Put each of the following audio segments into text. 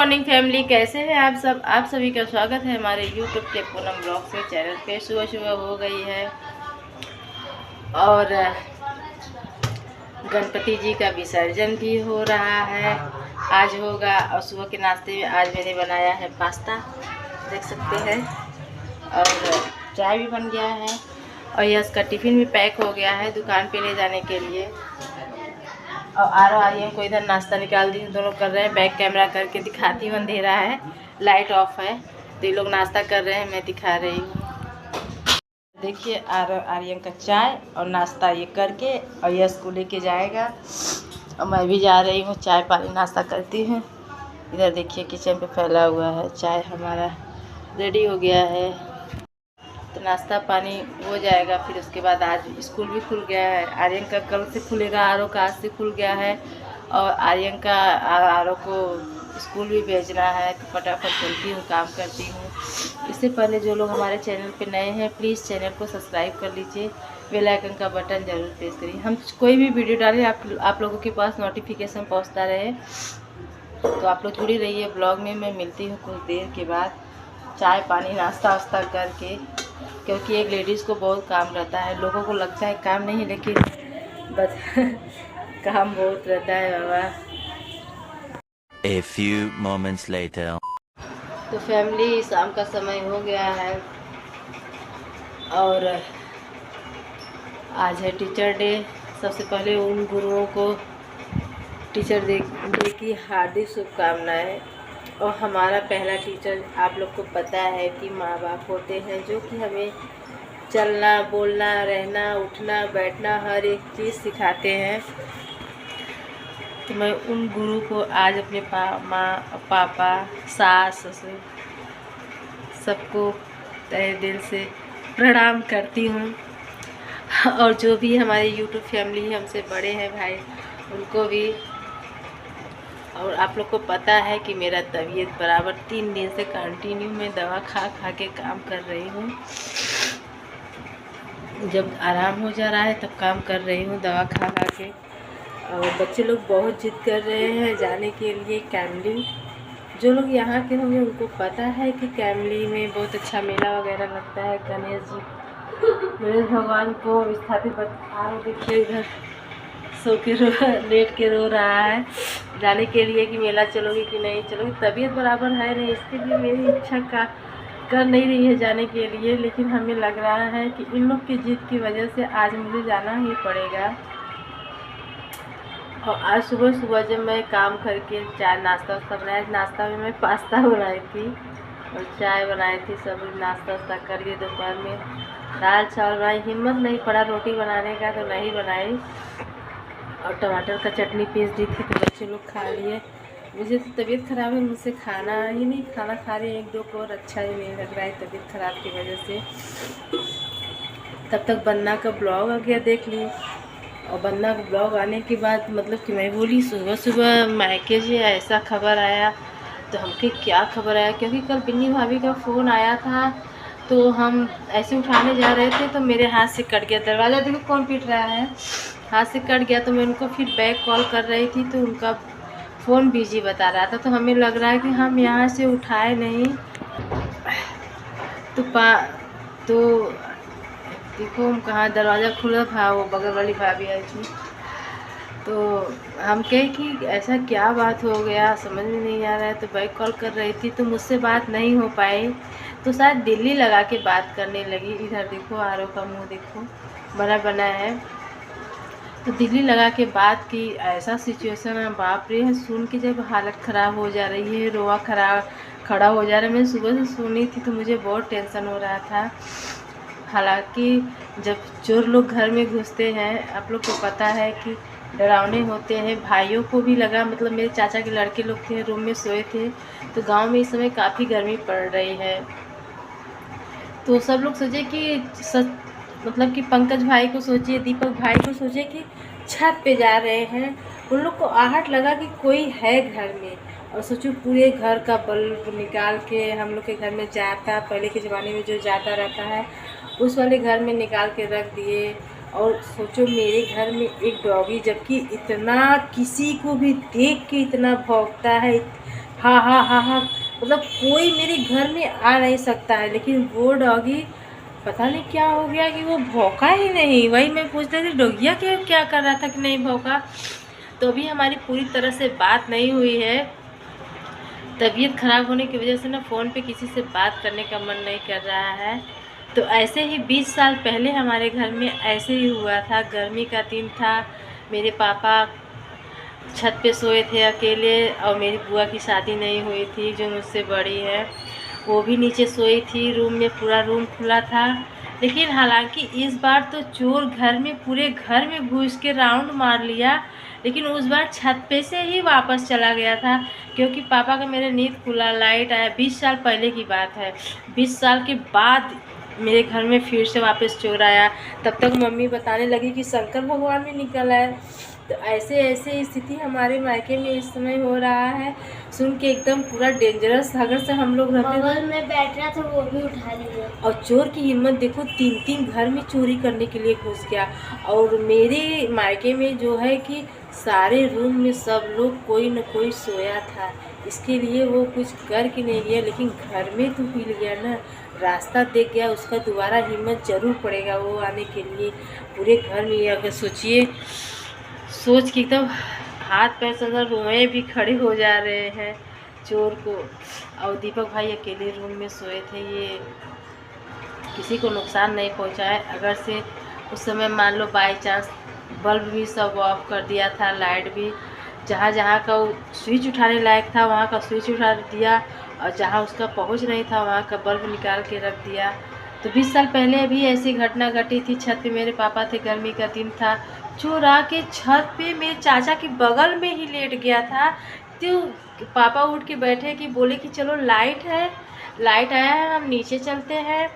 Morning family, कैसे हैं आप सब। आप सभी का स्वागत है हमारे यूट्यूब के पूनम ब्लॉग से चैनल पे। सुबह सुबह हो गई है और गणपति जी का विसर्जन भी हो रहा है, आज होगा। और सुबह के नाश्ते में आज मैंने बनाया है पास्ता, देख सकते हैं। और चाय भी बन गया है और यश का टिफ़िन भी पैक हो गया है दुकान पे ले जाने के लिए। और आर्यन को इधर नाश्ता निकाल दी, दोनों कर रहे हैं। बैक कैमरा करके दिखाती हूँ, अंधेरा है, लाइट ऑफ है, तो ये लोग नाश्ता कर रहे हैं, मैं दिखा रही हूँ। देखिए आर्यन का चाय और नाश्ता ये करके और यश को लेके जाएगा और मैं भी जा रही हूँ। चाय पानी नाश्ता करती हूँ। इधर देखिए किचन पे फैला हुआ है, चाय हमारा रेडी हो गया है, तो नाश्ता पानी हो जाएगा। फिर उसके बाद आज स्कूल भी खुल गया है। आर्यन का कल से खुलेगा, आरो का आज से खुल गया है। और आर्यन का आरो को स्कूल भी भेजना है, तो फटाफट चलती हूँ, काम करती हूँ। इससे पहले जो लोग हमारे चैनल पे नए हैं, प्लीज़ चैनल को सब्सक्राइब कर लीजिए, बेल आइकन का बटन ज़रूर प्रेस करिए। हम कोई भी वीडियो डालें आप लोगों के पास नोटिफिकेशन पहुँचता रहे, तो आप लोग जुड़ी रहिए ब्लॉग में। मैं मिलती हूँ कुछ देर के बाद, चाय पानी नाश्ता वास्ता करके, क्योंकि एक लेडीज़ को बहुत काम रहता है। लोगों को लगता है काम नहीं, लेकिन बस काम बहुत रहता है बाबा। A few moments later. तो फैमिली, शाम का समय हो गया है और आज है टीचर डे। सबसे पहले उन गुरुओं को टीचर डे की हार्दिक शुभकामनाएं। और हमारा पहला टीचर आप लोग को पता है कि माँ बाप होते हैं, जो कि हमें चलना बोलना रहना उठना बैठना हर एक चीज़ सिखाते हैं। तो मैं उन गुरु को आज अपने माँ पापा सास ससुर सबको तहे दिल से प्रणाम करती हूँ। और जो भी हमारे यूट्यूब फैमिली हमसे बड़े हैं भाई, उनको भी। और आप लोग को पता है कि मेरा तबीयत बराबर 3 दिन से कंटिन्यू में दवा खा खा के काम कर रही हूँ। जब आराम हो जा रहा है तब काम कर रही हूँ दवा खा खा के। और बच्चे लोग बहुत जिद कर रहे हैं जाने के लिए कैमली। जो लोग यहाँ के होंगे उनको पता है कि कैमली में बहुत अच्छा मेला वगैरह लगता है। गणेश भगवान को स्थापित देखिए, इधर सो के लेट के रो रहा है जाने के लिए कि मेला चलोगी कि नहीं चलोगी। तबीयत बराबर है नहीं, इसके लिए मेरी इच्छा का कर नहीं रही है जाने के लिए, लेकिन हमें लग रहा है कि इन लोग की जिद की वजह से आज मुझे जाना ही पड़ेगा। और आज सुबह सुबह जब मैं काम करके चाय नाश्ता वास्ता बनाया, नाश्ता में मैं पास्ता बनाई थी और चाय बनाई थी, सब नाश्ता वास्ता करके दोपहर में दाल चावल बनाई। हिम्मत नहीं पड़ा रोटी बनाने का, तो नहीं बनाई। और टमाटर का चटनी पीस दी थी, तो बच्चे लोग खा लिए। मुझे तो तबीयत ख़राब है, मुझसे खाना ही नहीं, खाना खा रहे 1-2 को और अच्छा ही नहीं लग रहा है तबीयत ख़राब की वजह से। तब तक बन्ना का ब्लॉग आ गया, देख ली। और बन्ना का ब्लॉग आने के बाद मतलब कि मैं बोली सुबह सुबह मायके से ऐसा खबर आया, तो हमके क्या खबर आया, क्योंकि कल बिन्नी भाभी का फ़ोन आया था, तो हम ऐसे उठाने जा रहे थे तो मेरे हाथ से कट गया। दरवाज़ा देखो कौन पीट रहा है, हाथ से कट गया। तो मैं उनको फिर बैक कॉल कर रही थी, तो उनका फ़ोन बिजी बता रहा था। तो हमें लग रहा है कि हम यहाँ से उठाए नहीं। तो देखो हम कहाँ, दरवाज़ा खुला था, वो बगल वाली भाभी आई थी। तो हम कहे कि ऐसा क्या बात हो गया, समझ में नहीं आ रहा है। तो बैक कॉल कर रही थी, तो मुझसे बात नहीं हो पाई, तो शायद दिल्ली लगा के बात करने लगी। इधर देखो आरो का मुंह देखो, बना बना है। तो दिल्ली लगा के बात की, ऐसा सिचुएशन है बाप रे। सुन के जब हालत ख़राब हो जा रही है, रोआ खड़ा हो जा रहा है। मैं सुबह से सुनी थी तो मुझे बहुत टेंशन हो रहा था। हालांकि जब चोर लोग घर में घुसते हैं, आप लोग को पता है कि डरावने होते हैं। भाइयों को भी लगा, मतलब मेरे चाचा के लड़के लोग थे, रूम में सोए थे। तो गांव में इस समय काफ़ी गर्मी पड़ रही है, तो सब लोग सोचे कि मतलब कि पंकज भाई को सोचिए, दीपक भाई को सोचिए कि छत पे जा रहे हैं। उन लोग को आहट लगा कि कोई है घर में, और सोचो पूरे घर का बल्ब निकाल के हम लोग के घर में जाता, पहले के ज़माने में जो जाता रहता है, उस वाले घर में निकाल के रख दिए। और सोचो मेरे घर में एक डॉगी, जबकि इतना किसी को भी देख के इतना भौंकता है, हाँ हाँ हाँ हाँ, मतलब कोई मेरे घर में आ नहीं सकता है, लेकिन वो डॉगी पता नहीं क्या हो गया कि वो भौंका ही नहीं। वही मैं पूछ रही थी डॉगिया क्या कर रहा था कि नहीं भौंका। तो अभी हमारी पूरी तरह से बात नहीं हुई है, तबीयत ख़राब होने की वजह से ना फ़ोन पे किसी से बात करने का मन नहीं कर रहा है। तो ऐसे ही 20 साल पहले हमारे घर में ऐसे ही हुआ था। गर्मी का दिन था, मेरे पापा छत पे सोए थे अकेले, और मेरी बुआ की शादी नहीं हुई थी जो मुझसे बड़ी है, वो भी नीचे सोई थी। रूम में पूरा रूम खुला था, लेकिन हालांकि इस बार तो चोर घर में पूरे घर में घुस के राउंड मार लिया, लेकिन उस बार छत पे से ही वापस चला गया था, क्योंकि पापा का मेरे नींद खुला, लाइट आया। 20 साल पहले की बात है, 20 साल के बाद मेरे घर में फिर से वापस चोर आया। तब तक मम्मी बताने लगी कि शंकर भगवान भी निकल आए। तो ऐसे ऐसे स्थिति हमारे मायके में इस समय हो रहा है। सुन के एकदम पूरा डेंजरस, अगर से हम लोग रहते बगल में बैठ रहा था वो भी उठा लिया। और चोर की हिम्मत देखो, 3 घर में चोरी करने के लिए घुस गया। और मेरे मायके में जो है कि सारे रूम में सब लोग कोई न कोई सोया था, इसके लिए वो कुछ कर के नहीं गया, लेकिन घर में तो हिल गया ना, रास्ता देख गया, उसका दोबारा हिम्मत जरूर पड़ेगा वो आने के लिए। पूरे घर में अगर सोचिए, सोच के एकदम हाथ पैर से रोए भी खड़े हो जा रहे हैं चोर को। और दीपक भाई अकेले रूम में सोए थे, ये किसी को नुकसान नहीं पहुंचाए। अगर से उस समय मान लो बाई चांस बल्ब भी सब ऑफ कर दिया था, लाइट भी जहाँ जहाँ का स्विच उठाने लायक था वहाँ का स्विच उठा दिया, और जहाँ उसका पहुँच नहीं था वहाँ का बल्ब निकाल के रख दिया। तो 20 साल पहले भी ऐसी घटना घटी थी। छत पे मेरे पापा थे, गर्मी का दिन था, चोर आके छत पे मेरे चाचा के बगल में ही लेट गया था। तो पापा उठ के बैठे कि बोले कि चलो लाइट है, लाइट आया है, हम नीचे चलते हैं।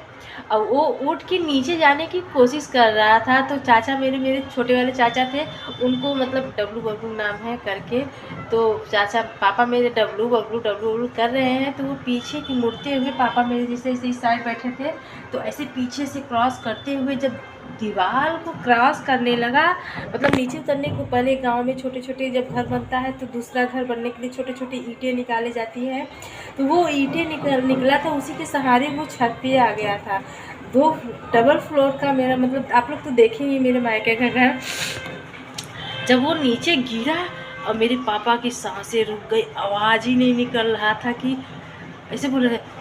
और वो उठ के नीचे जाने की कोशिश कर रहा था। तो चाचा मेरे छोटे वाले चाचा थे, उनको मतलब डब्लू बबलू नाम है करके, तो चाचा पापा मेरे डब्लू बबलू कर रहे हैं। तो वो पीछे की मुड़ते हुए, पापा मेरे जैसे इस साइड बैठे थे, तो ऐसे पीछे से क्रॉस करते हुए जब दीवार को क्रॉस करने लगा, मतलब नीचे उतरने को पहले गांव में छोटे छोटे जब घर बनता है तो दूसरा घर बनने के लिए छोटे छोटे ईंटें निकाले जाती हैं, तो वो ईंटें निकला था, उसी के सहारे वो छत पे आ गया था। 2 डबल फ्लोर का मेरा, मतलब आप लोग तो देखेंगे मेरे मायके का घर। जब वो नीचे गिरा और मेरे पापा की सांसें रुक गई, आवाज़ ही नहीं निकल रहा था कि ऐसे बोल रहे थे।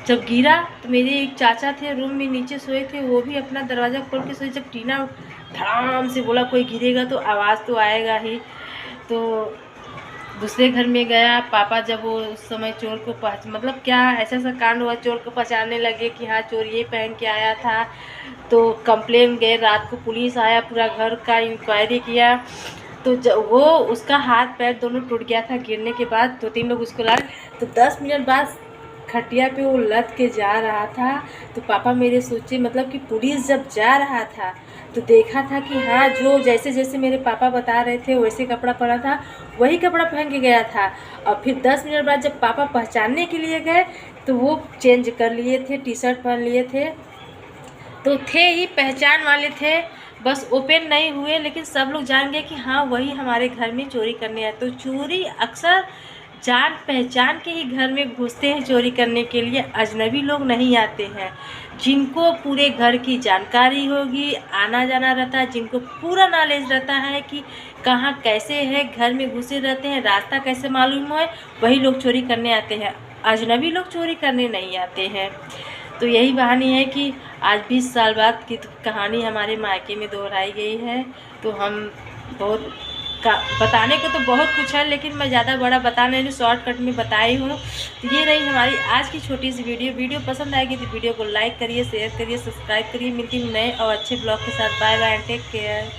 जब गिरा तो मेरे एक चाचा थे रूम में नीचे सोए थे, वो भी अपना दरवाज़ा खोल के सोए। जब टीना धड़ाम से बोला कोई गिरेगा तो आवाज़ तो आएगा ही। तो दूसरे घर में गया पापा, जब वो उस समय चोर को मतलब क्या ऐसा कांड हुआ, चोर को पहचानने लगे कि हाँ चोर ये पहन के आया था। तो कंप्लेन गए, रात को पुलिस आया, पूरा घर का इंक्वायरी किया। तो जब वो उसका हाथ पैर दोनों टूट गया था गिरने के बाद, 2-3 लोग उसको लाए। तो 10 मिनट बाद खटिया पे वो लद के जा रहा था। तो पापा मेरे सोचे, मतलब कि पुलिस जब जा रहा था तो देखा था कि हाँ जो जैसे जैसे मेरे पापा बता रहे थे वैसे कपड़ा पहना था, वही कपड़ा पहन के गया था। और फिर 10 मिनट बाद जब पापा पहचानने के लिए गए तो वो चेंज कर लिए थे, टी शर्ट पहन लिए थे, तो थे ही पहचान वाले थे, बस ओपन नहीं हुए, लेकिन सब लोग जान गए कि हाँ वही हमारे घर में चोरी करने आए। तो चोरी अक्सर जान पहचान के ही घर में घुसते हैं चोरी करने के लिए, अजनबी लोग नहीं आते हैं। जिनको पूरे घर की जानकारी होगी, आना जाना रहता है, जिनको पूरा नॉलेज रहता है कि कहाँ कैसे है, घर में घुसे रहते हैं, रास्ता कैसे मालूम है, वही लोग चोरी करने आते हैं, अजनबी लोग चोरी करने नहीं आते हैं। तो यही कहानी है कि आज 20 साल बाद की कहानी हमारे मायके में दोहराई गई है। तो हम बहुत बताने को तो बहुत कुछ है, लेकिन मैं ज़्यादा बड़ा बता नहीं रही, शॉर्टकट में बताई हूँ। तो ये रही हमारी आज की छोटी सी वीडियो पसंद आएगी तो वीडियो को लाइक करिए, शेयर करिए, सब्सक्राइब करिए। मिलती हूँ नए और अच्छे ब्लॉग के साथ। Bye bye, take care.